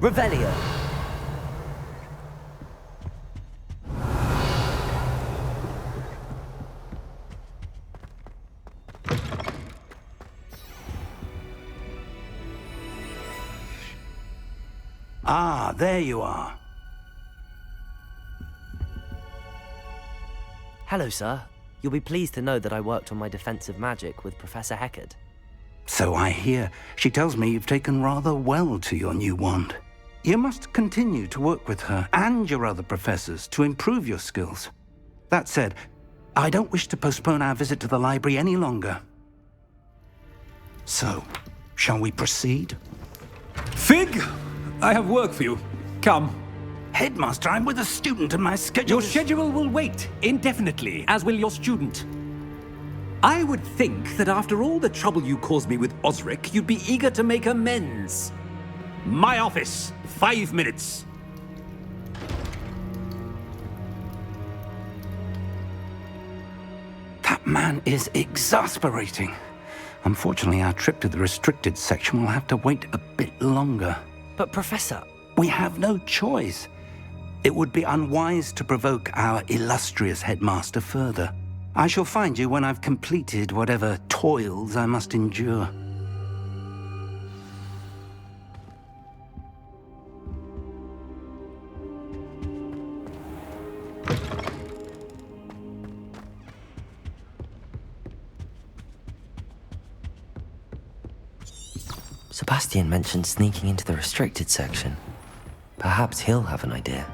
Revelio. Ah, there you are. Hello, sir. You'll be pleased to know that I worked on my defensive magic with Professor Heckard. So I hear. She tells me you've taken rather well to your new wand. You must continue to work with her and your other professors to improve your skills. That said, I don't wish to postpone our visit to the library any longer. So, shall we proceed? Fig! I have work for you. Come. Headmaster, I'm with a student and my schedule Your schedule will wait indefinitely, as will your student. I would think that after all the trouble you caused me with Osric, you'd be eager to make amends. My office, 5 minutes. That man is exasperating. Unfortunately, our trip to the restricted section will have to wait a bit longer. But, Professor... We have no choice. It would be unwise to provoke our illustrious headmaster further. I shall find you when I've completed whatever toils I must endure. Sebastian mentioned sneaking into the restricted section. Perhaps he'll have an idea.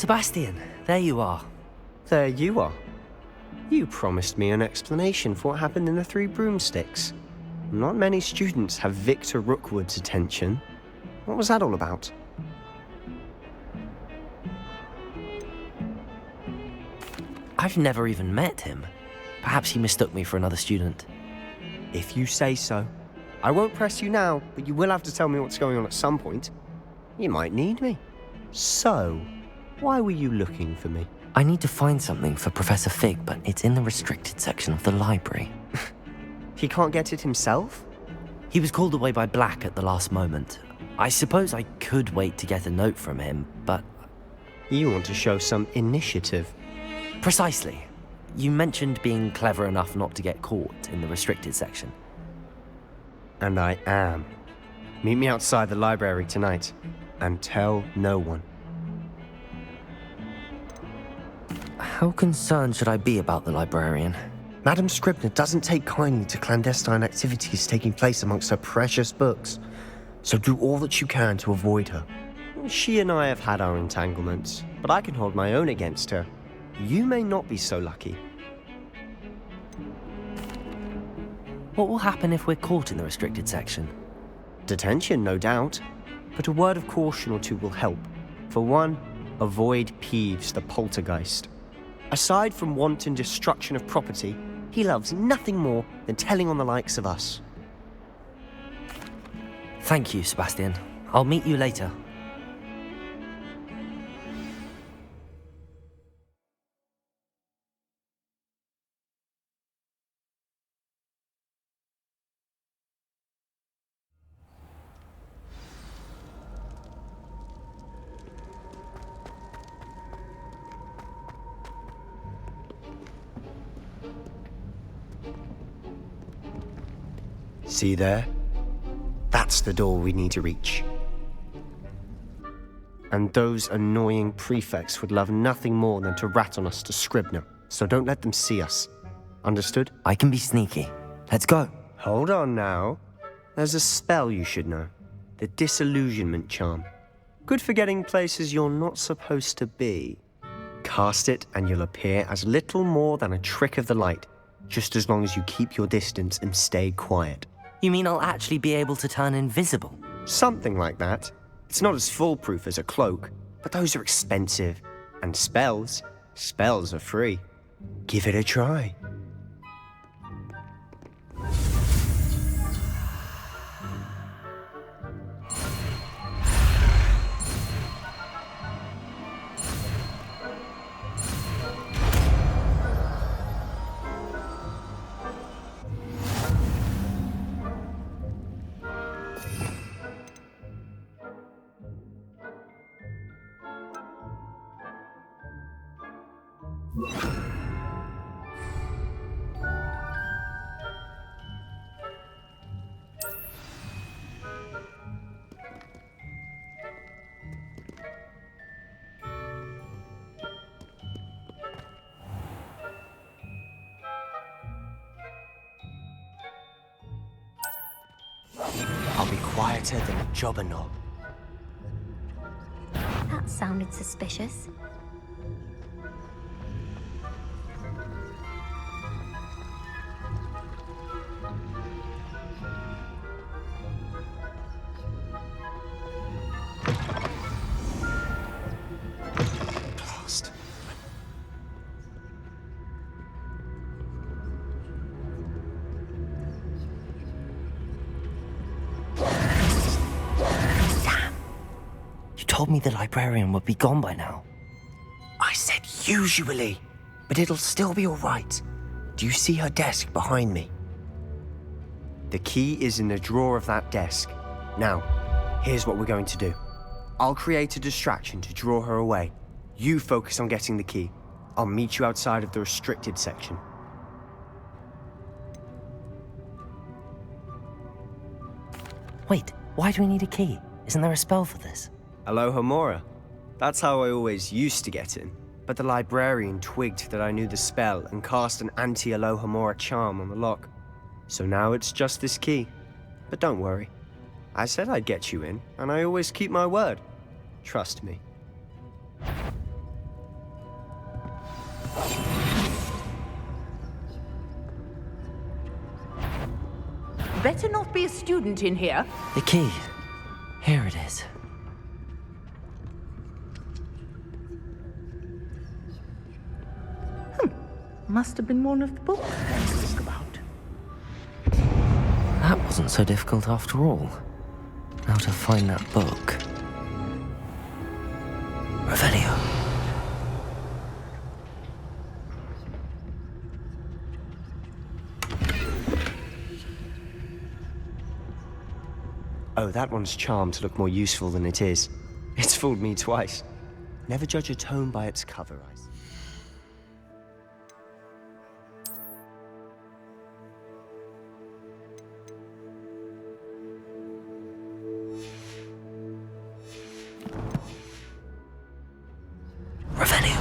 Sebastian, there you are. There you are. You promised me an explanation for what happened in the Three Broomsticks. Not many students have Victor Rookwood's attention. What was that all about? I've never even met him. Perhaps he mistook me for another student. If you say so. I won't press you now, but you will have to tell me what's going on at some point. You might need me. So, why were you looking for me? I need to find something for Professor Fig, but it's in the restricted section of the library. He can't get it himself? He was called away by Black at the last moment. I suppose I could wait to get a note from him, but... You want to show some initiative. Precisely. You mentioned being clever enough not to get caught in the restricted section. And I am. Meet me outside the library tonight, and tell no one. How concerned should I be about the librarian? Madam Scribner doesn't take kindly to clandestine activities taking place amongst her precious books, so do all that you can to avoid her. She and I have had our entanglements, but I can hold my own against her. You may not be so lucky. What will happen if we're caught in the restricted section? Detention, no doubt, but a word of caution or two will help. For one, avoid Peeves, the poltergeist. Aside from wanton destruction of property, he loves nothing more than telling on the likes of us. Thank you, Sebastian. I'll meet you later. See there? That's the door we need to reach. And those annoying prefects would love nothing more than to rat on us to Scribner, so don't let them see us. Understood? I can be sneaky. Let's go. Hold on now. There's a spell you should know. The Disillusionment Charm. Good for getting places you're not supposed to be. Cast it and you'll appear as little more than a trick of the light, just as long as you keep your distance and stay quiet. You mean I'll actually be able to turn invisible? Something like that. It's not as foolproof as a cloak, but those are expensive. And spells, Spells are free. Give it a try. I'll be quieter than a jobber knob. That sounded suspicious. Blast. You told me the librarian would be gone by now. I said usually, but it'll still be all right. Do you see her desk behind me? The key is in the drawer of that desk. Now, here's what we're going to do. I'll create a distraction to draw her away. You focus on getting the key. I'll meet you outside of the restricted section. Wait, why do we need a key? Isn't there a spell for this? Alohomora. That's how I always used to get in. But the librarian twigged that I knew the spell and cast an anti-Alohomora charm on the lock. So now it's just this key. But don't worry. I said I'd get you in, and I always keep my word. Trust me. Better not be a student in here. The key. Here it is. Must have been one of the books wandering about. That wasn't so difficult after all. Now to find that book. Revelio. Oh, that one's charmed to look more useful than it is. It's fooled me twice. Never judge a tome by its cover, I say. Revelio.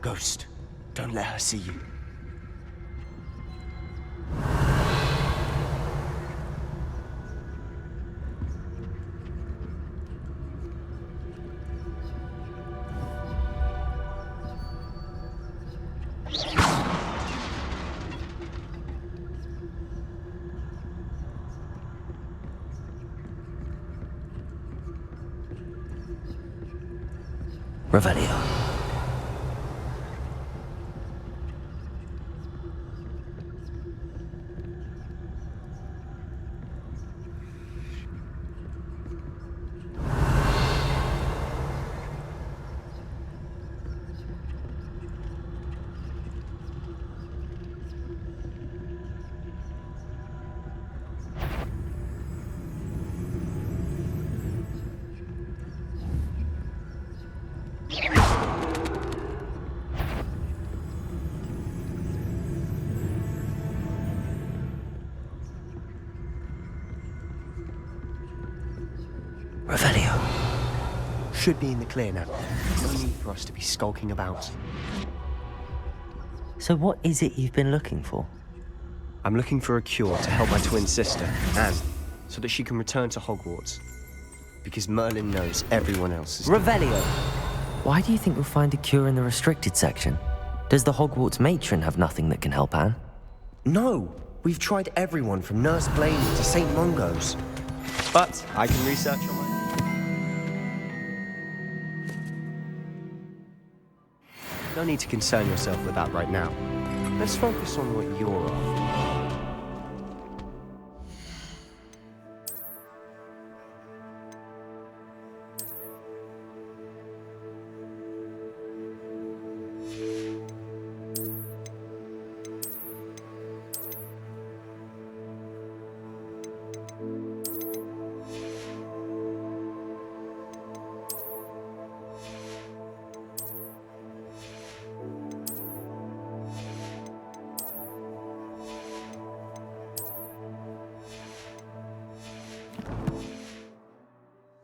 Ghost, don't let her see you. Revelio. Revelio. Should be in the clear now. No need for us to be skulking about. So what is it you've been looking for? I'm looking for a cure to help my twin sister, Anne, so that she can return to Hogwarts. Because Merlin knows everyone else is... Revelio! Why do you think you'll find a cure in the restricted section? Does the Hogwarts matron have nothing that can help Anne? No! We've tried everyone from Nurse Blaney to St. Mungo's. But I can research on my own. No need to concern yourself with that right now. Let's focus on what you're after.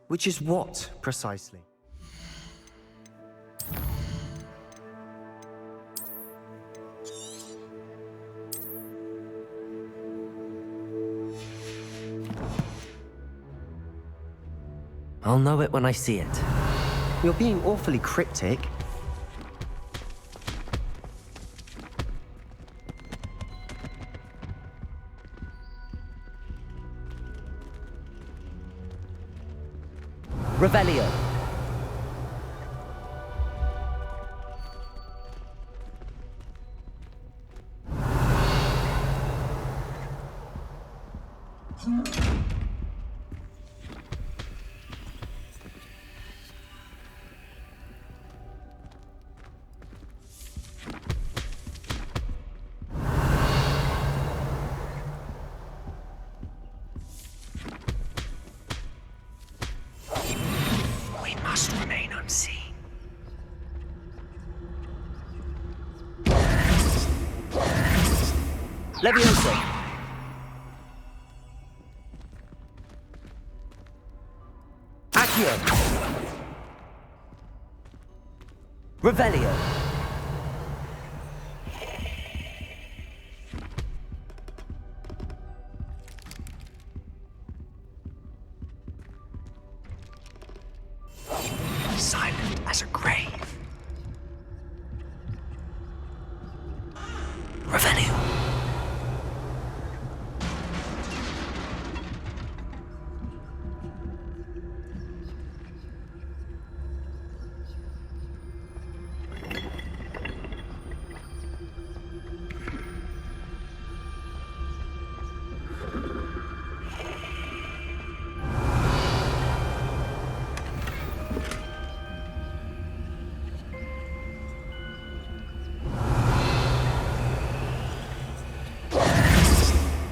Which is what, precisely? I'll know it when I see it. You're being awfully cryptic. Revelio! We must remain unseen. Levioso! Accio! Revelio! Silent as a grave. Revelio!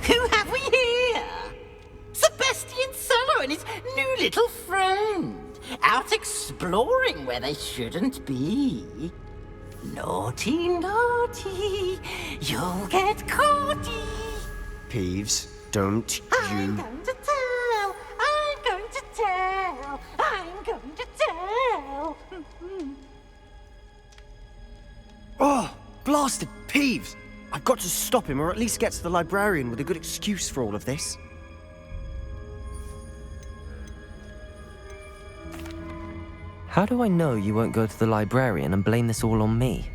Who have we here? Sebastian Sallow and his new little friend, out exploring where they shouldn't be. Naughty, naughty, you'll get caughty. Peeves, don't I'm you... going to tell, I'm going to tell, I'm going to tell. Oh, blasted Peeves! I've got to stop him, or at least get to the librarian with a good excuse for all of this. How do I know you won't go to the librarian and blame this all on me?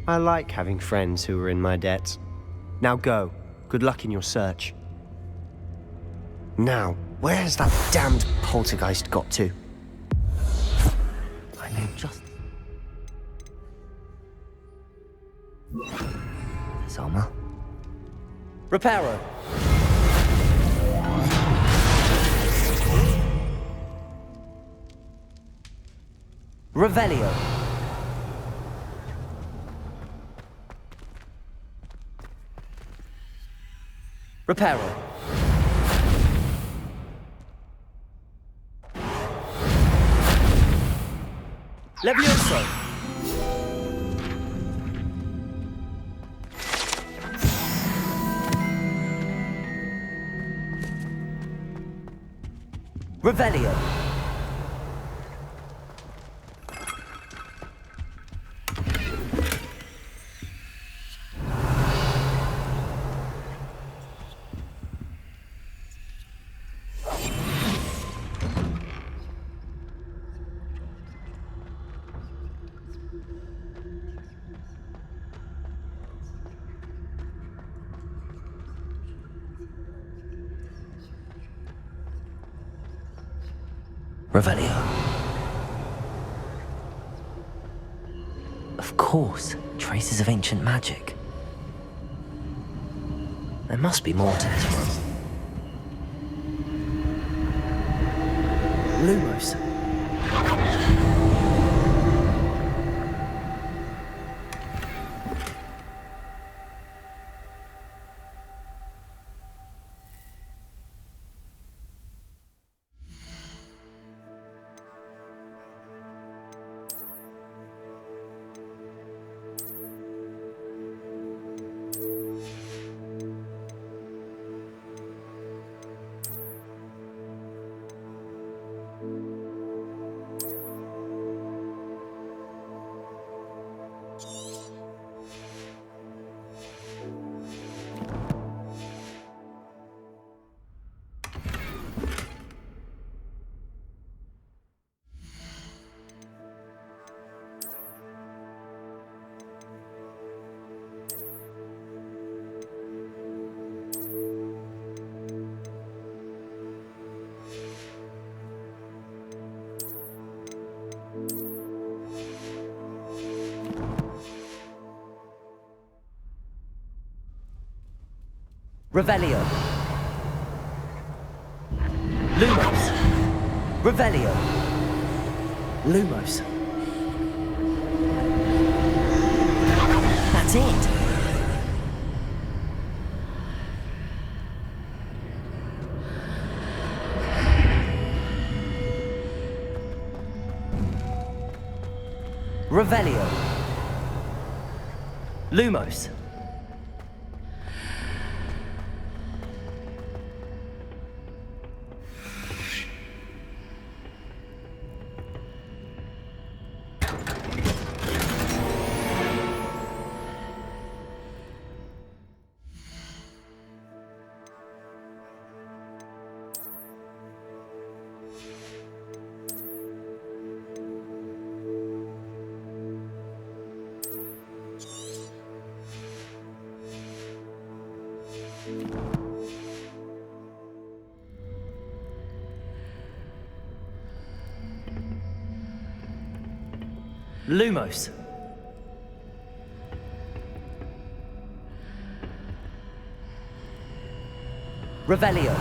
I like having friends who are in my debt. Now go. Good luck in your search. Now, where's that damned poltergeist got to? I know just... Selma? Reparo! Revelio! Reparo! Levioso! Revelio! Revelio. Of course, traces of ancient magic. There must be more to this room. Lumos. Revelio. Lumos. Revelio. Lumos. That's it. Revelio. Lumos. Lumos. Revelio.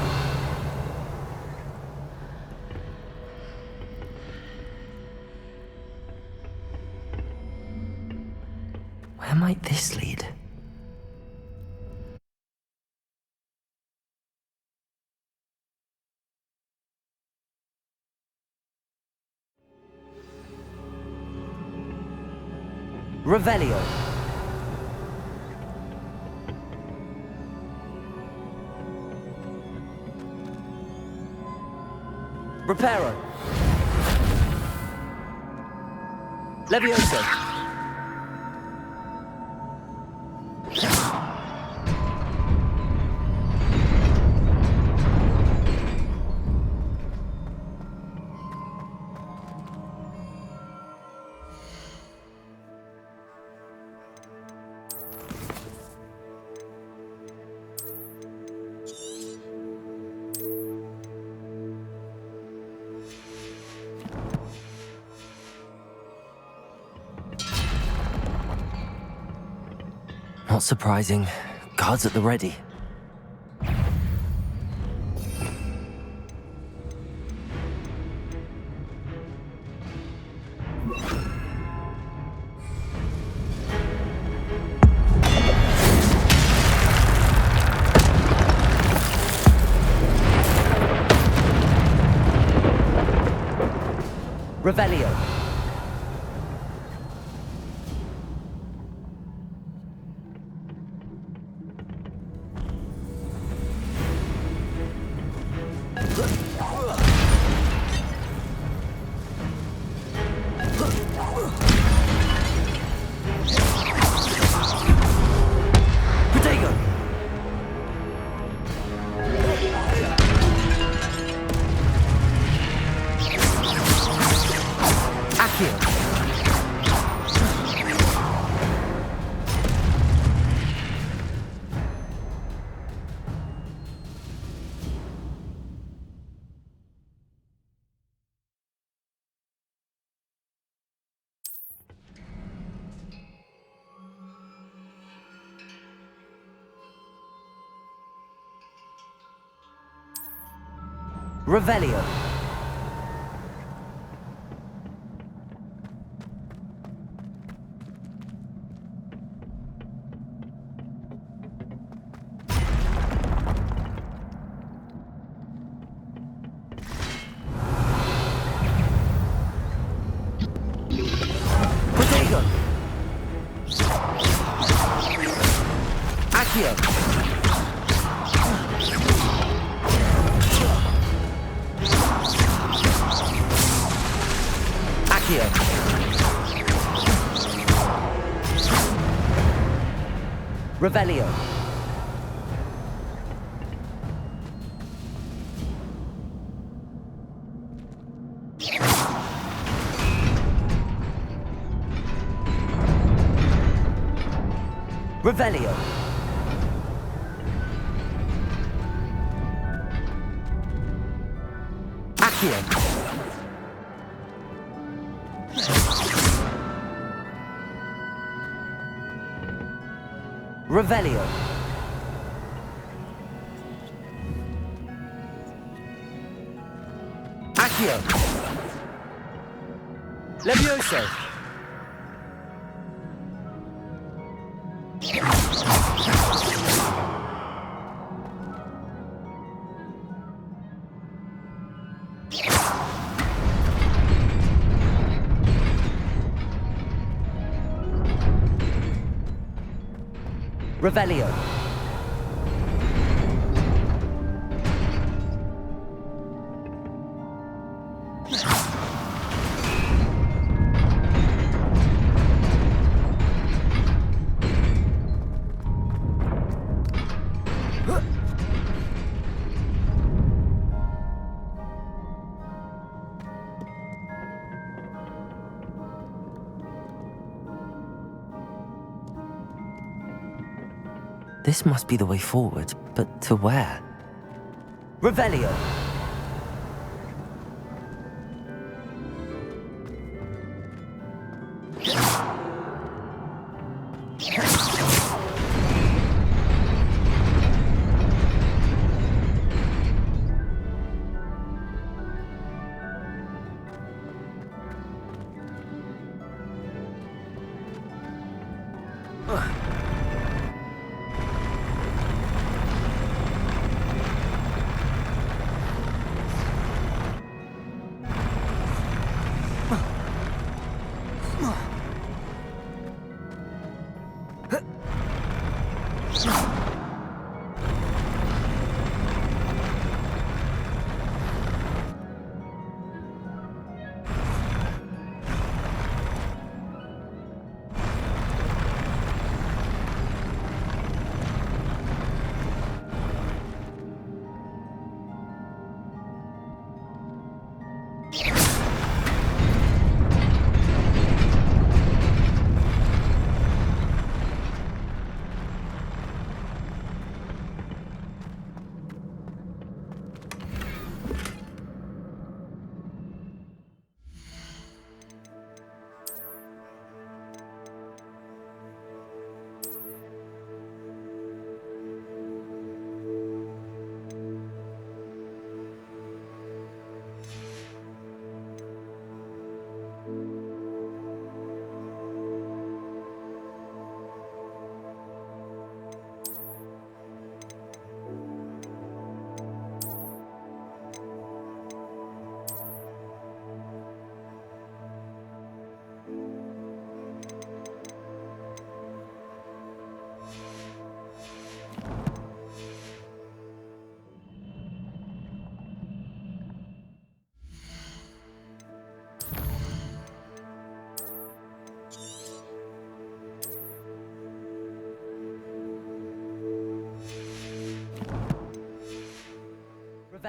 Where might this lead? Revelio. Reparo. Levioso. Not surprising. Guards at the ready. Revelio. Revelio. Protego. Accio. Accio. Revelio. Revelio. Accio. Revelio. Accio. Levioso. Revelio. This must be the way forward, but to where? Revelio!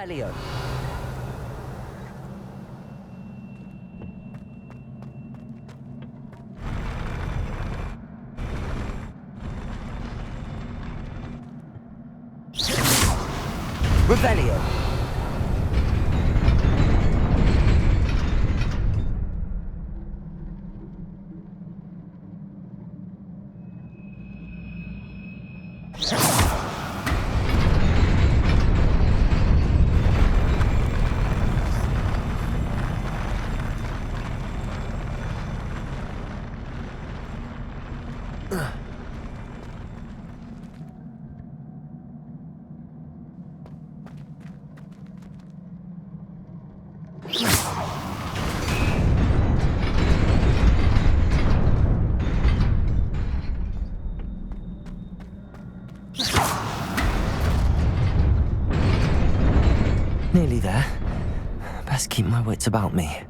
Revelio. Revelio. Nearly there. Best keep my wits about me.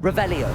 Revelio.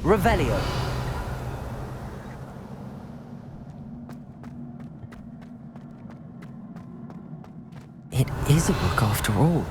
Revelio. It is a book after all.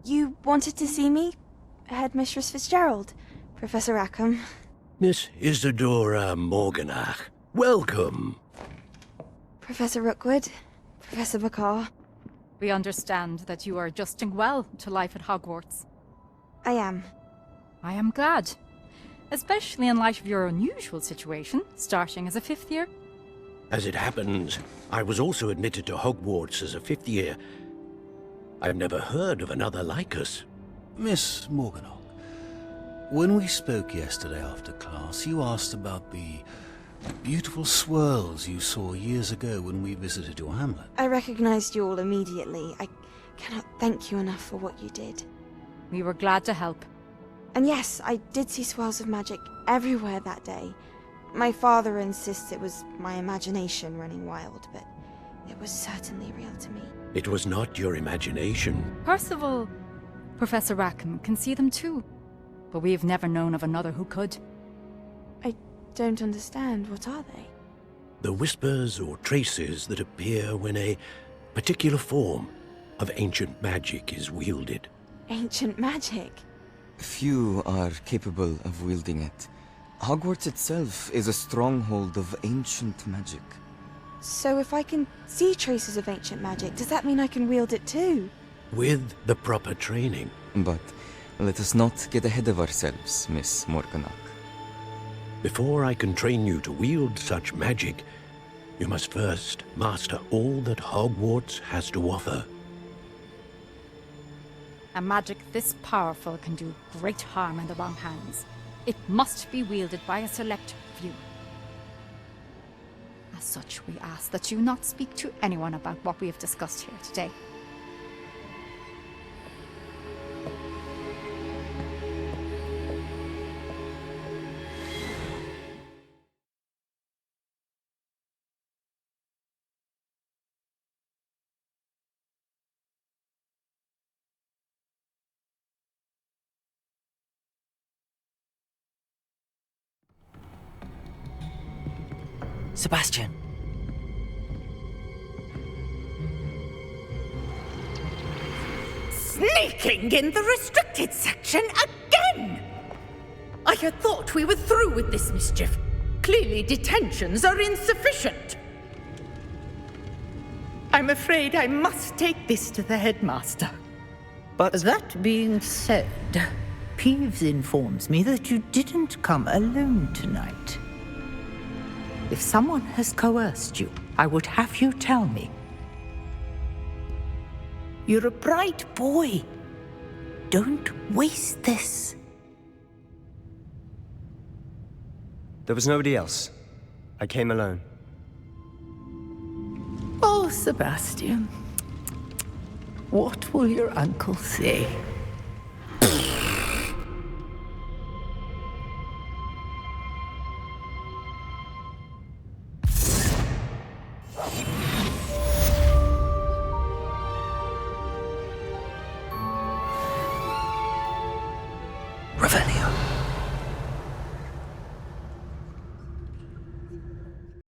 You wanted to see me? Headmistress Fitzgerald, Professor Rackham. Miss Isadora Morganach, welcome. Professor Rookwood, Professor Bakar. We understand that you are adjusting well to life at Hogwarts. I am. I am glad. Especially in light of your unusual situation, starting as a 5th year. As it happens, I was also admitted to Hogwarts as a 5th year. I've never heard of another like us. Miss Morganach, when we spoke yesterday after class, you asked about the beautiful swirls you saw years ago when we visited your hamlet. I recognized you all immediately. I cannot thank you enough for what you did. We were glad to help. And yes, I did see swirls of magic everywhere that day. My father insists it was my imagination running wild, but it was certainly real to me. It was not your imagination. Percival, Professor Rackham can see them too. But we've never known of another who could. I don't understand. What are they? The whispers or traces that appear when a particular form of ancient magic is wielded. Ancient magic? Few are capable of wielding it. Hogwarts itself is a stronghold of ancient magic. So if I can see traces of ancient magic, does that mean I can wield it too? With the proper training. But let us not get ahead of ourselves, Miss Morganach. Before I can train you to wield such magic, you must first master all that Hogwarts has to offer. A magic this powerful can do great harm in the wrong hands. It must be wielded by a select few. As such, we ask that you not speak to anyone about what we have discussed here today. Sebastian. Sneaking in the restricted section again! I had thought we were through with this mischief. Clearly detentions are insufficient. I'm afraid I must take this to the headmaster. But That being said, Peeves informs me that you didn't come alone tonight. If someone has coerced you, I would have you tell me. You're a bright boy. Don't waste this. there was nobody else. I came alone. Oh, Sebastian. What will your uncle say? Revelio.